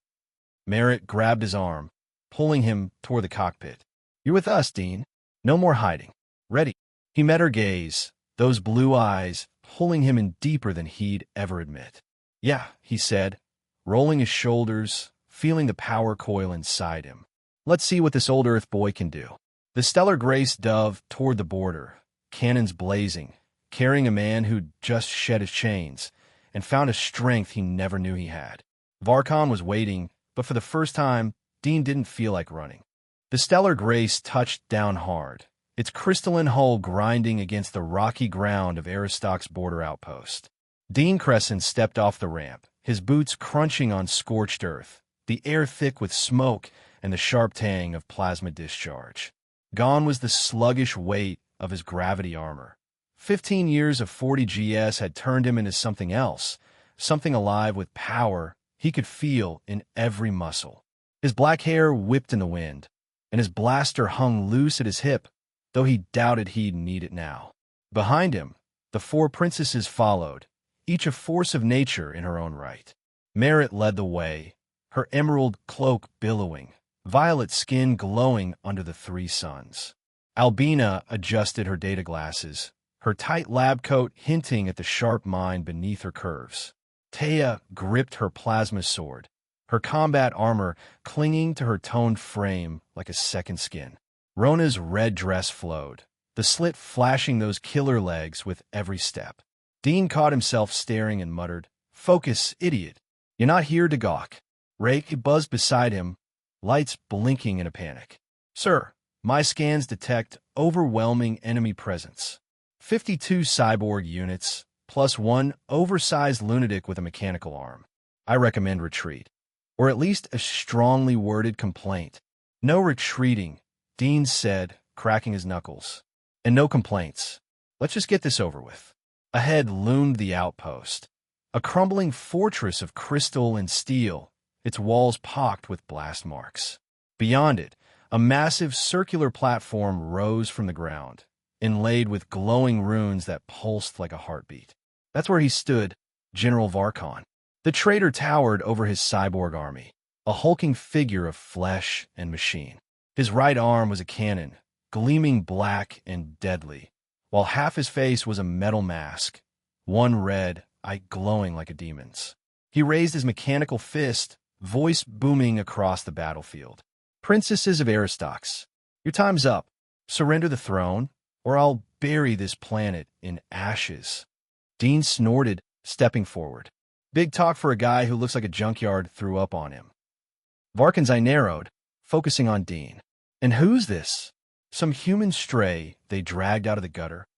Merritt grabbed his arm, pulling him toward the cockpit. You're with us, Dean. No more hiding. Ready. He met her gaze, those blue eyes pulling him in deeper than he'd ever admit. Yeah, he said, rolling his shoulders, feeling the power coil inside him. Let's see what this old Earth boy can do. The Stellar Grace dove toward the border, cannons blazing, carrying a man who'd just shed his chains and found a strength he never knew he had. Varkon was waiting, but for the first time, Dean didn't feel like running. The Stellar Grace touched down hard, its crystalline hull grinding against the rocky ground of Aristoc's border outpost. Dean Crescent stepped off the ramp, his boots crunching on scorched earth, the air thick with smoke and the sharp tang of plasma discharge. Gone was the sluggish weight of his gravity armor. 15 years of 40 GS had turned him into something else, something alive with power he could feel in every muscle. His black hair whipped in the wind, and his blaster hung loose at his hip, though he doubted he'd need it now. Behind him, the four princesses followed, each a force of nature in her own right. Merritt led the way, her emerald cloak billowing, violet skin glowing under the three suns. Albina adjusted her data glasses, her tight lab coat hinting at the sharp mind beneath her curves. Taya gripped her plasma sword, her combat armor clinging to her toned frame like a second skin. Rona's red dress flowed, the slit flashing those killer legs with every step. Dean caught himself staring and muttered, "Focus, idiot. You're not here to gawk." Ray buzzed beside him, lights blinking in a panic. "Sir, My scans detect overwhelming enemy presence. 52 cyborg units, plus one oversized lunatic with a mechanical arm. I recommend retreat. Or at least a strongly worded complaint. No retreating, Dean said, cracking his knuckles. And no complaints. Let's just get this over with. Ahead loomed the outpost. A crumbling fortress of crystal and steel, its walls pocked with blast marks. Beyond it, a massive circular platform rose from the ground, inlaid with glowing runes that pulsed like a heartbeat. That's where he stood, General Varkon. The traitor towered over his cyborg army, a hulking figure of flesh and machine. His right arm was a cannon, gleaming black and deadly, while half his face was a metal mask, one red eye glowing like a demon's. He raised his mechanical fist, voice booming across the battlefield. Princesses of Aristox, your time's up. Surrender the throne, or I'll bury this planet in ashes. Dean snorted, stepping forward. Big talk for a guy who looks like a junkyard threw up on him. Varkin's eye narrowed, focusing on Dean. And who's this? Some human stray they dragged out of the gutter.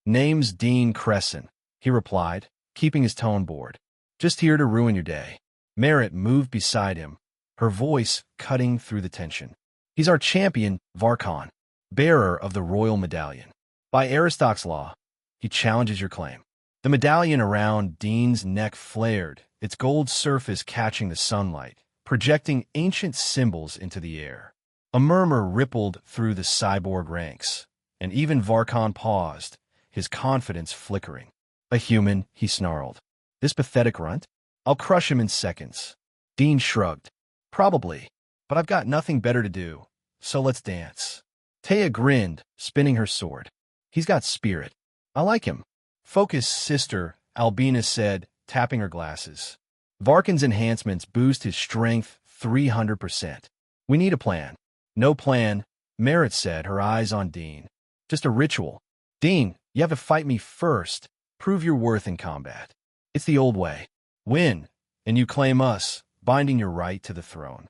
Name's Dean Crescent, he replied, keeping his tone bored. Just here to ruin your day. Merritt moved beside him, her voice cutting through the tension. He's our champion, Varkon, bearer of the royal medallion. By Aristox law, he challenges your claim. The medallion around Dean's neck flared, its gold surface catching the sunlight, projecting ancient symbols into the air. A murmur rippled through the cyborg ranks, and even Varkon paused, his confidence flickering. A human, he snarled. This pathetic runt? I'll crush him in seconds. Dean shrugged. Probably, but I've got nothing better to do, so let's dance. Taya grinned, spinning her sword. He's got spirit. I like him. Focus, sister, Albina said, tapping her glasses. Varkin's enhancements boost his strength 300%. We need a plan. No plan, Merritt said, her eyes on Dean. Just a ritual. Dean, you have to fight me first. Prove your worth in combat. It's the old way. Win, and you claim us, binding your right to the throne.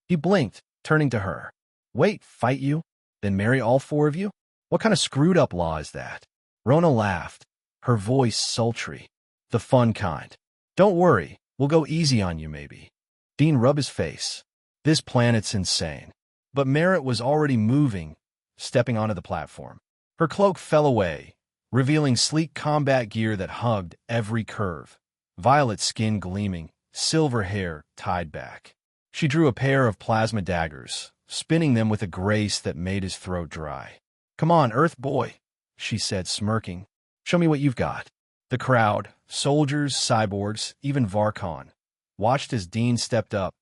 He blinked, turning to her. Wait, fight you? Then marry all four of you? What kind of screwed-up law is that? Rona laughed, her voice sultry. The fun kind. Don't worry, we'll go easy on you maybe. Dean rubbed his face. This planet's insane. But Merritt was already moving, stepping onto the platform. Her cloak fell away, revealing sleek combat gear that hugged every curve. Violet skin gleaming, silver hair tied back. She drew a pair of plasma daggers, spinning them with a grace that made his throat dry. Come on, Earth boy, she said, smirking. Show me what you've got. The crowd, soldiers, cyborgs, even Varkon, watched as Dean stepped up,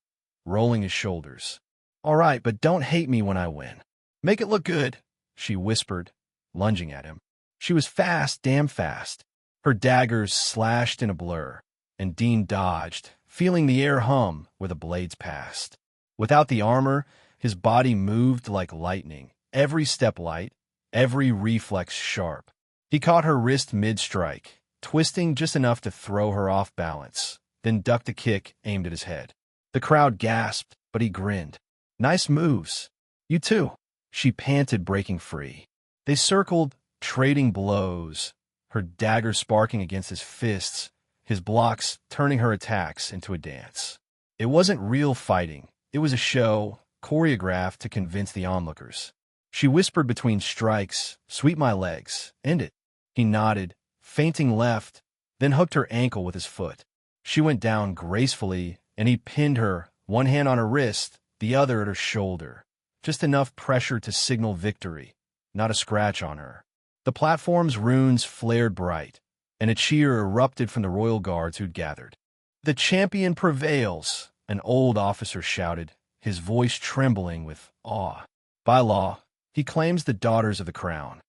rolling his shoulders. All right, but don't hate me when I win. Make it look good, she whispered, lunging at him. She was fast, damn fast. Her daggers slashed in a blur, and Dean dodged, feeling the air hum where the blades passed. Without the armor, his body moved like lightning, every step light, every reflex sharp. He caught her wrist mid-strike, twisting just enough to throw her off balance, then ducked a kick aimed at his head. The crowd gasped, but he grinned. Nice moves. You too, she panted, breaking free. They circled, trading blows, her dagger sparking against his fists, his blocks turning her attacks into a dance. It wasn't real fighting. It was a show, choreographed to convince the onlookers. She whispered between strikes, "Sweep my legs. End it." He nodded, feinting left, then hooked her ankle with his foot. She went down gracefully, and he pinned her, one hand on her wrist, the other at her shoulder. Just enough pressure to signal victory, not a scratch on her. The platform's runes flared bright, and a cheer erupted from the royal guards who'd gathered. The champion prevails, an old officer shouted, his voice trembling with awe. By law, he claims the daughters of the crown.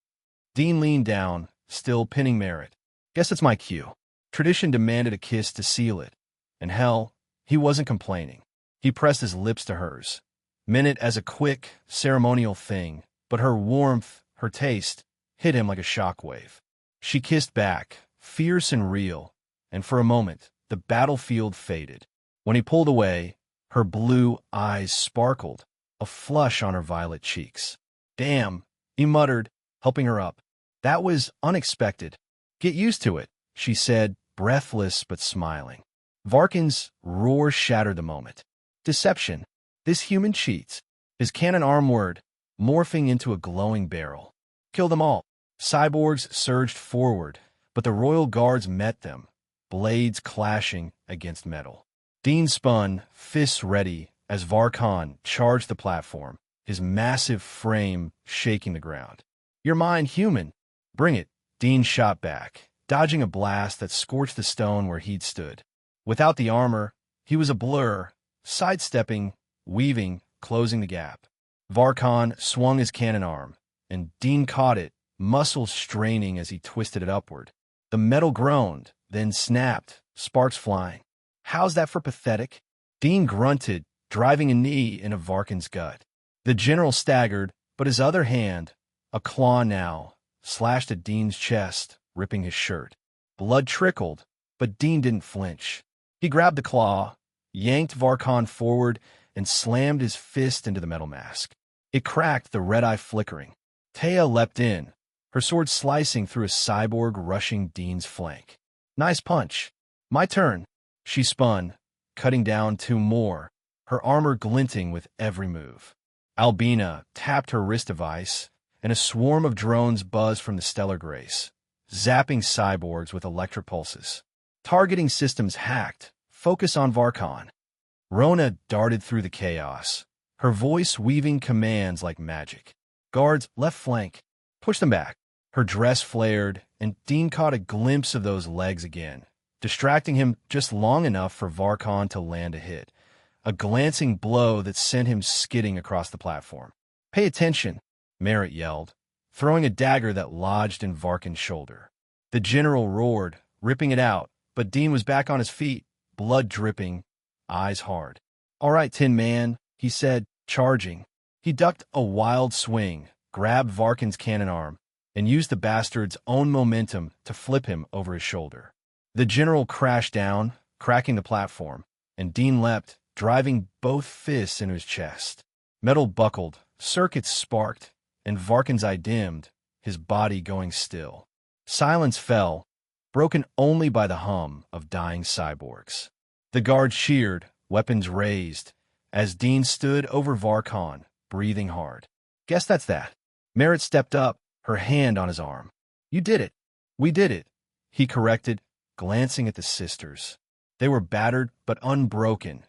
Dean leaned down, still pinning Merritt. Guess it's my cue. Tradition demanded a kiss to seal it, and hell, he wasn't complaining. He pressed his lips to hers, meant it as a quick, ceremonial thing, but her warmth, her taste, hit him like a shockwave. She kissed back, fierce and real, and for a moment, the battlefield faded. When he pulled away, her blue eyes sparkled, a flush on her violet cheeks. Damn, he muttered, helping her up. That was unexpected. Get used to it, she said, breathless but smiling. Varkin's roar shattered the moment. Deception. This human cheats. His cannon arm whirred, morphing into a glowing barrel. Kill them all. Cyborgs surged forward, but the royal guards met them, blades clashing against metal. Dean spun, fists ready, as Varkon charged the platform, his massive frame shaking the ground. You're mine, human. Bring it. Dean shot back, dodging a blast that scorched the stone where he'd stood. Without the armor, he was a blur, sidestepping, weaving, closing the gap. Varkon swung his cannon arm, and Dean caught it, muscles straining as he twisted it upward. The metal groaned, then snapped, sparks flying. How's that for pathetic? Dean grunted, driving a knee into Varkin's gut. The general staggered, but his other hand, a claw now, slashed at Dean's chest, ripping his shirt. Blood trickled, but Dean didn't flinch. He grabbed the claw, yanked Varkon forward, and slammed his fist into the metal mask. It cracked, the red eye flickering. Taya leapt in, her sword slicing through a cyborg rushing Dean's flank. Nice punch. My turn. She spun, cutting down two more, her armor glinting with every move. Albina tapped her wrist device, and a swarm of drones buzzed from the stellar grace, zapping cyborgs with electric pulses. Targeting systems hacked. Focus on Varkon. Rona darted through the chaos, her voice weaving commands like magic. Guards, left flank. Push them back. Her dress flared, and Dean caught a glimpse of those legs again, distracting him just long enough for Varkon to land a hit, a glancing blow that sent him skidding across the platform. Pay attention, Merritt yelled, throwing a dagger that lodged in Varkin's shoulder. The general roared, ripping it out, but Dean was back on his feet, blood dripping, eyes hard. All right, Tin Man, he said, charging. He ducked a wild swing, grabbed Varkin's cannon arm, and used the bastard's own momentum to flip him over his shoulder. The general crashed down, cracking the platform, and Dean leapt, driving both fists into his chest. Metal buckled, circuits sparked, and Varkin's eye dimmed, his body going still. Silence fell, broken only by the hum of dying cyborgs. The guards cheered, weapons raised, as Dean stood over Varkon, breathing hard. Guess that's that. Merritt stepped up, her hand on his arm. You did it. We did it, he corrected, glancing at the sisters. They were battered but unbroken.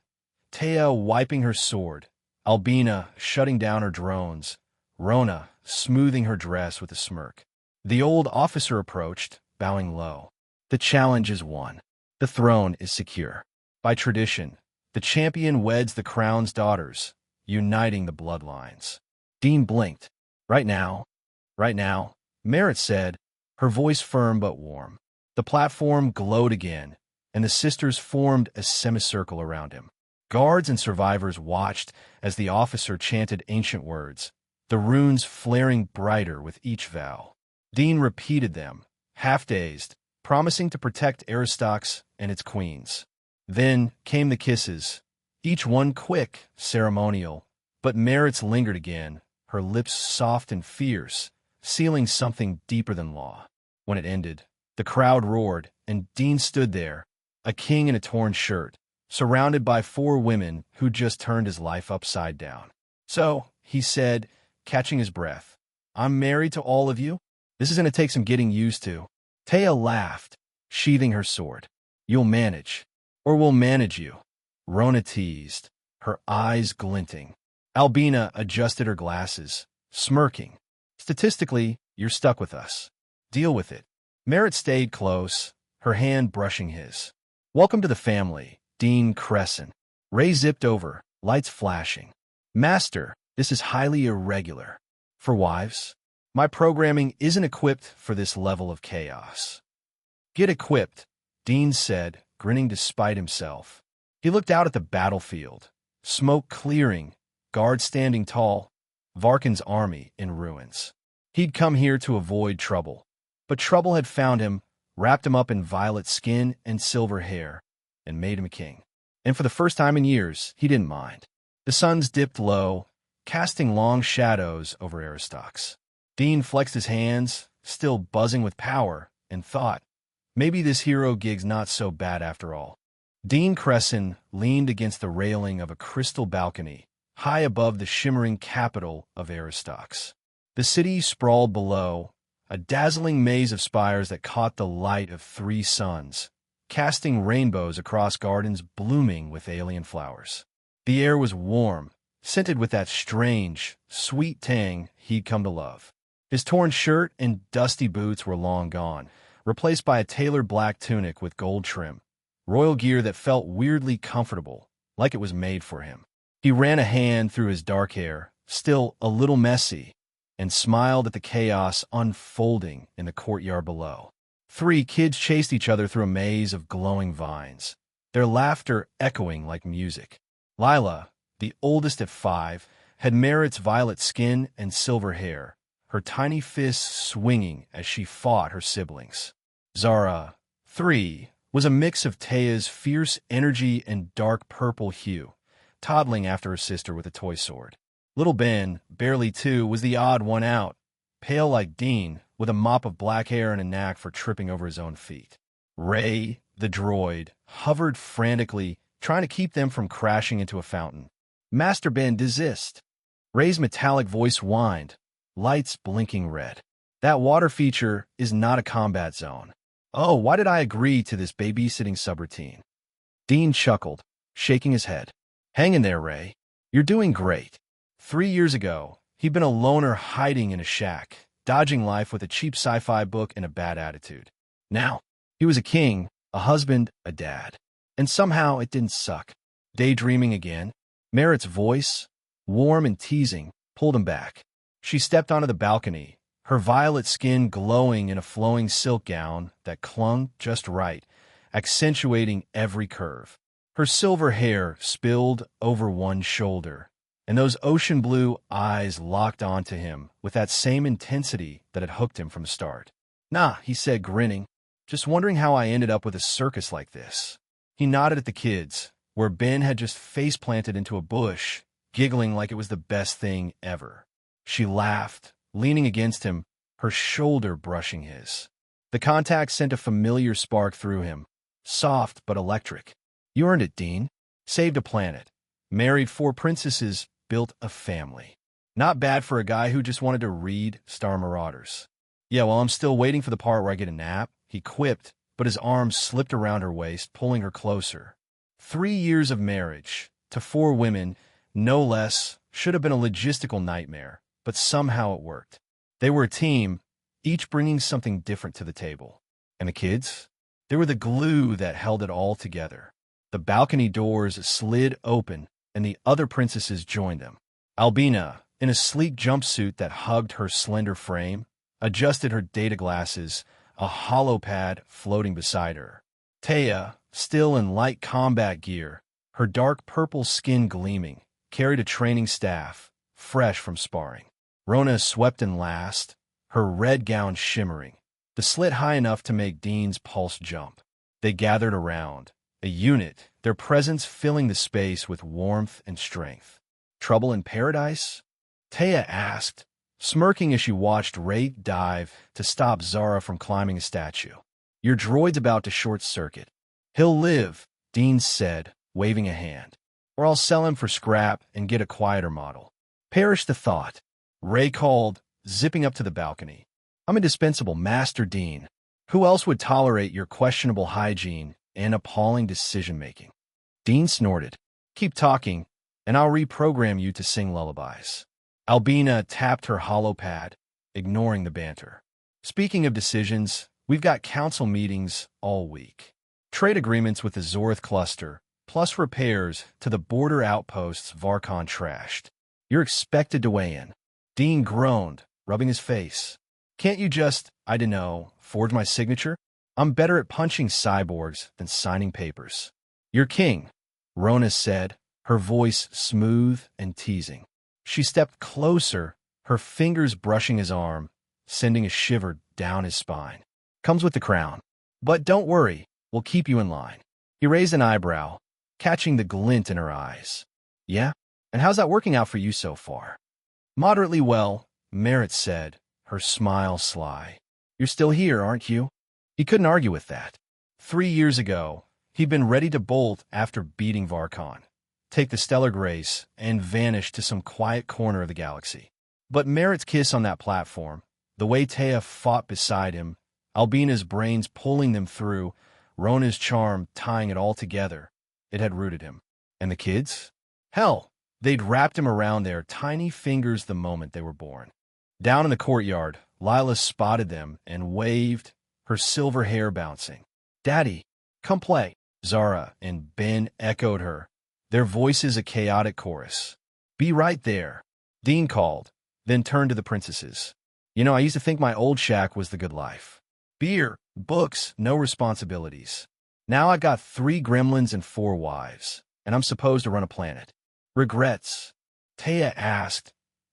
Taya wiping her sword, Albina shutting down her drones, Rona smoothing her dress with a smirk. The old officer approached, bowing low. The challenge is won. The throne is secure. By tradition, the champion weds the crown's daughters, uniting the bloodlines. Dean blinked. Right now, Merritt said, her voice firm but warm. The platform glowed again, and the sisters formed a semicircle around him. Guards and survivors watched as the officer chanted ancient words, the runes flaring brighter with each vow. Dean repeated them, half-dazed, promising to protect Aristox and its queens. Then came the kisses, each one quick, ceremonial, but Merritt's lingered again, her lips soft and fierce, sealing something deeper than law. When it ended, the crowd roared, and Dean stood there, a king in a torn shirt, surrounded by 4 women who'd just turned his life upside down. So, he said, catching his breath, I'm married to all of you? This is going to take some getting used to. Taya laughed, sheathing her sword. You'll manage. Or we'll manage you. Rona teased, her eyes glinting. Albina adjusted her glasses, smirking. Statistically, you're stuck with us. Deal with it. Merritt stayed close, her hand brushing his. Welcome to the family, Dean Crescent. Ray zipped over, lights flashing. Master, this is highly irregular. For wives, my programming isn't equipped for this level of chaos. Get equipped, Dean said, grinning despite himself. He looked out at the battlefield, smoke clearing, guards standing tall, Varkin's army in ruins. He'd come here to avoid trouble, but trouble had found him, wrapped him up in violet skin and silver hair, and made him a king. And for the first time in years, he didn't mind. The suns dipped low, casting long shadows over Aristox. Dean flexed his hands, still buzzing with power, and thought, maybe this hero gig's not so bad after all. Dean Crescent leaned against the railing of a crystal balcony, high above the shimmering capital of Aristox. The city sprawled below, a dazzling maze of spires that caught the light of 3 suns, casting rainbows across gardens blooming with alien flowers. The air was warm, scented with that strange, sweet tang he'd come to love. His torn shirt and dusty boots were long gone, replaced by a tailored black tunic with gold trim, royal gear that felt weirdly comfortable, like it was made for him. He ran a hand through his dark hair, still a little messy, and smiled at the chaos unfolding in the courtyard below. 3 kids chased each other through a maze of glowing vines, their laughter echoing like music. Lila, the oldest at 5, had Merritt's violet skin and silver hair, her tiny fists swinging as she fought her siblings. Zara, 3, was a mix of Taya's fierce energy and dark purple hue, toddling after her sister with a toy sword. Little Ben, barely 2, was the odd one out, pale like Dean, with a mop of black hair and a knack for tripping over his own feet. Ray, the droid, hovered frantically, trying to keep them from crashing into a fountain. Master Ben, desist. Ray's metallic voice whined, lights blinking red. That water feature is not a combat zone. Oh, why did I agree to this babysitting subroutine? Dean chuckled, shaking his head. Hang in there, Ray. You're doing great. 3 years ago, he'd been a loner hiding in a shack, dodging life with a cheap sci-fi book and a bad attitude. Now, he was a king, a husband, a dad. And somehow it didn't suck. Daydreaming again, Merritt's voice, warm and teasing, pulled him back. She stepped onto the balcony, her violet skin glowing in a flowing silk gown that clung just right, accentuating every curve. Her silver hair spilled over one shoulder, and those ocean blue eyes locked onto him with that same intensity that had hooked him from the start. Nah, he said, grinning, just wondering how I ended up with a circus like this. He nodded at the kids, where Ben had just face-planted into a bush, giggling like it was the best thing ever. She laughed, leaning against him, her shoulder brushing his. The contact sent a familiar spark through him, soft but electric. You earned it, Dean. Saved a planet. Married 4 princesses, built a family. Not bad for a guy who just wanted to read Star Marauders. Yeah, well, I'm still waiting for the part where I get a nap, he quipped, but his arms slipped around her waist, pulling her closer. 3 years of marriage, to 4 women, no less, should have been a logistical nightmare, but somehow it worked. They were a team, each bringing something different to the table. And the kids? They were the glue that held it all together. The balcony doors slid open, and the other princesses joined them. Albina, in a sleek jumpsuit that hugged her slender frame, adjusted her data glasses, a hollow pad floating beside her. Taya, still in light combat gear, her dark purple skin gleaming, carried a training staff, fresh from sparring. Rona swept in last, her red gown shimmering, the slit high enough to make Dean's pulse jump. They gathered around, a unit, their presence filling the space with warmth and strength. Trouble in paradise? Taya asked, smirking as she watched Ray dive to stop Zara from climbing a statue. Your droid's about to short-circuit. He'll live, Dean said, waving a hand. Or I'll sell him for scrap and get a quieter model. Perish the thought. Ray called, zipping up to the balcony. I'm indispensable, Master Dean. Who else would tolerate your questionable hygiene and appalling decision-making? Dean snorted. Keep talking, and I'll reprogram you to sing lullabies. Albina tapped her hollow pad, ignoring the banter. Speaking of decisions, we've got council meetings all week. Trade agreements with the Zorth cluster, plus repairs to the border outposts Varkon trashed. You're expected to weigh in. Dean groaned, rubbing his face. Can't you just, I don't know, forge my signature? I'm better at punching cyborgs than signing papers. You're king, Rona said, her voice smooth and teasing. She stepped closer, her fingers brushing his arm, sending a shiver down his spine. Comes with the crown. But don't worry, we'll keep you in line. He raised an eyebrow, catching the glint in her eyes. Yeah? And how's that working out for you so far? Moderately well, Merritt said, her smile sly. You're still here, aren't you? He couldn't argue with that. 3 years ago, he'd been ready to bolt after beating Varkon, take the stellar grace, and vanish to some quiet corner of the galaxy. But Merritt's kiss on that platform, the way Taya fought beside him, Albina's brains pulling them through, Rona's charm tying it all together, it had rooted him. And the kids? Hell, they'd wrapped him around their tiny fingers the moment they were born. Down in the courtyard, Lila spotted them and waved, her silver hair bouncing. Daddy, come play. Zara and Ben echoed her, their voices a chaotic chorus. Be right there, Dean called, then turned to the princesses. You know, I used to think my old shack was the good life. Beer, books, no responsibilities. Now I got 3 gremlins and 4 wives, and I'm supposed to run a planet. Regrets? Taya asked,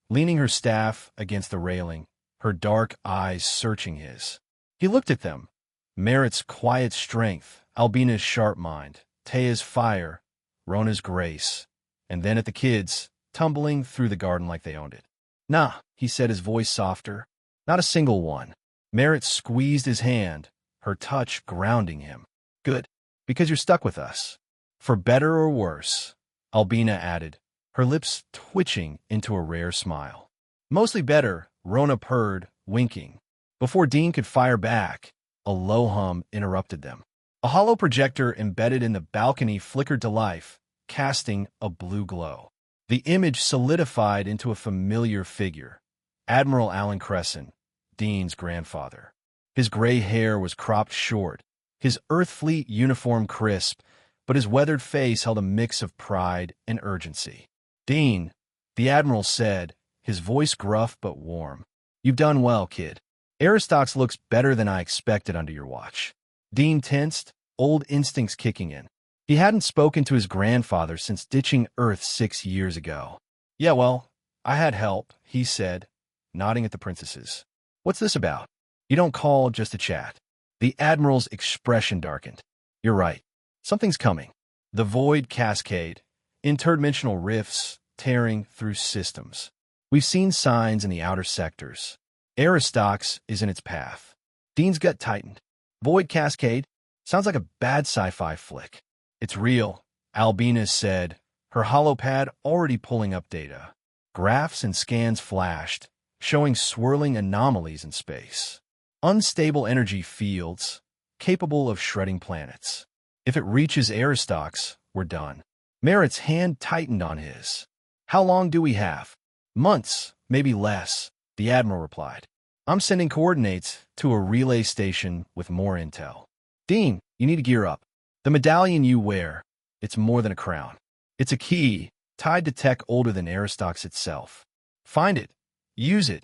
leaning her staff against the railing, her dark eyes searching his. He looked at them. Merritt's quiet strength, Albina's sharp mind, Taya's fire, Rona's grace, and then at the kids, tumbling through the garden like they owned it. Nah, he said, his voice softer. Not a single one. Merritt squeezed his hand, her touch grounding him. Good, because you're stuck with us. For better or worse, Albina added, her lips twitching into a rare smile. Mostly better, Rona purred, winking. Before Dean could fire back, a low hum interrupted them. A hollow projector embedded in the balcony flickered to life, casting a blue glow. The image solidified into a familiar figure, Admiral Alan Crescent, Dean's grandfather. His gray hair was cropped short, his Earthfleet uniform crisp, but his weathered face held a mix of pride and urgency. Dean, the Admiral said, his voice gruff but warm. You've done well, kid. Aristox looks better than I expected under your watch. Dean tensed, old instincts kicking in. He hadn't spoken to his grandfather since ditching Earth 6 years ago. Yeah, well, I had help, he said, nodding at the princesses. What's this about? You don't call just a chat. The Admiral's expression darkened. You're right. Something's coming. The void cascade, interdimensional rifts tearing through systems. We've seen signs in the outer sectors. Aristox is in its path. Dean's gut tightened. Void cascade? Sounds like a bad sci-fi flick. It's real, Albina said, her holopad already pulling up data. Graphs and scans flashed, showing swirling anomalies in space. Unstable energy fields, capable of shredding planets. If it reaches Aristox, we're done. Merritt's hand tightened on his. How long do we have? Months, maybe less, the Admiral replied. I'm sending coordinates to a relay station with more intel. Dean, you need to gear up. The medallion you wear, it's more than a crown. It's a key, tied to tech older than Aristox itself. Find it, use it,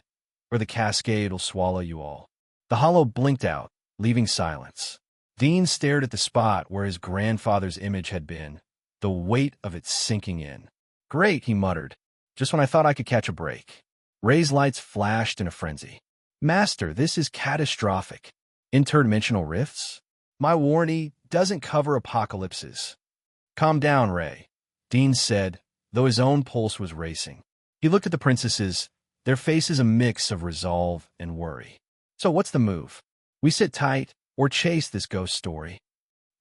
or the cascade will swallow you all. The hollow blinked out, leaving silence. Dean stared at the spot where his grandfather's image had been, the weight of it sinking in. Great, he muttered, just when I thought I could catch a break. Ray's lights flashed in a frenzy. Master, this is catastrophic. Interdimensional rifts? My warning doesn't cover apocalypses. Calm down, Ray, Dean said, though his own pulse was racing. He looked at the princesses, their faces a mix of resolve and worry. So what's the move? We sit tight or chase this ghost story?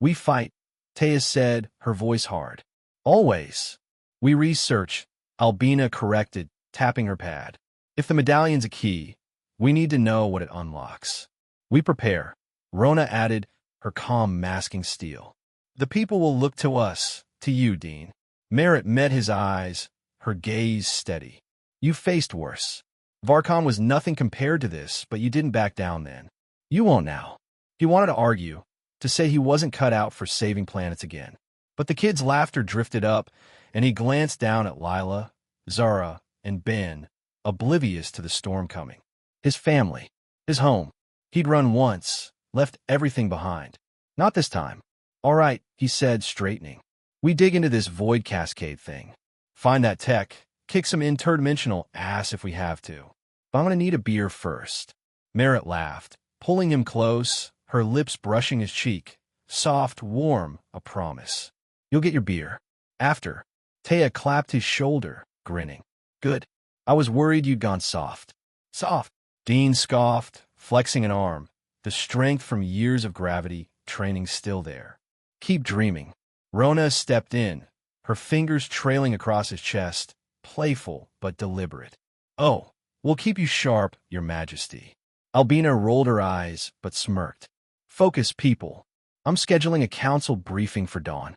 We fight, Taya said, her voice hard. Always. We research, Albina corrected, tapping her pad. If the medallion's a key, we need to know what it unlocks. We prepare, Rona added, her calm masking steel. The people will look to us, to you, Dean. Merritt met his eyes, her gaze steady. You faced worse. Varkon was nothing compared to this, but you didn't back down then. You won't now. He wanted to argue, to say he wasn't cut out for saving planets again. But the kid's laughter drifted up, and he glanced down at Lila, Zara, and Ben, oblivious to the storm coming. His family, his home. He'd run once, left everything behind. Not this time. All right, he said, straightening. We dig into this void cascade thing. Find that tech, kick some interdimensional ass if we have to. But I'm going to need a beer first. Merritt laughed, pulling him close, her lips brushing his cheek. Soft, warm, a promise. You'll get your beer. After. Taya clapped his shoulder, grinning. Good. I was worried you'd gone soft. Soft. Dean scoffed, flexing an arm, the strength from years of gravity training still there. Keep dreaming. Rona stepped in, her fingers trailing across his chest, playful but deliberate. Oh, we'll keep you sharp, Your Majesty. Albina rolled her eyes, but smirked. Focus, people. I'm scheduling a council briefing for dawn.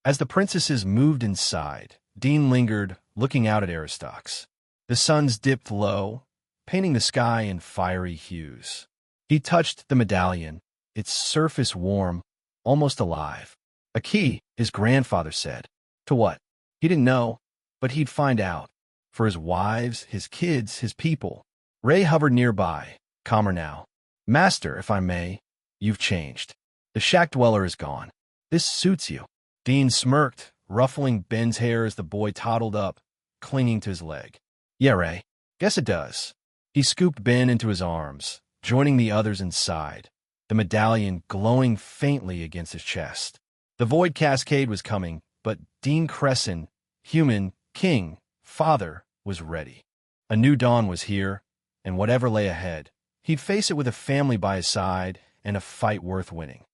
As the princesses moved inside, Dean lingered, looking out at Aristox. The suns dipped low, painting the sky in fiery hues. He touched the medallion, its surface warm, almost alive. A key, his grandfather said. To what? He didn't know, but he'd find out. For his wives, his kids, his people. Ray hovered nearby, calmer now. Master, if I may, you've changed. The shack dweller is gone. This suits you. Dean smirked, ruffling Ben's hair as the boy toddled up, clinging to his leg. Yeah, Ray. Guess it does. He scooped Ben into his arms, joining the others inside, the medallion glowing faintly against his chest. The void cascade was coming, but Dean Crescent, human, king, father, was ready. A new dawn was here, and whatever lay ahead, he'd face it with a family by his side and a fight worth winning.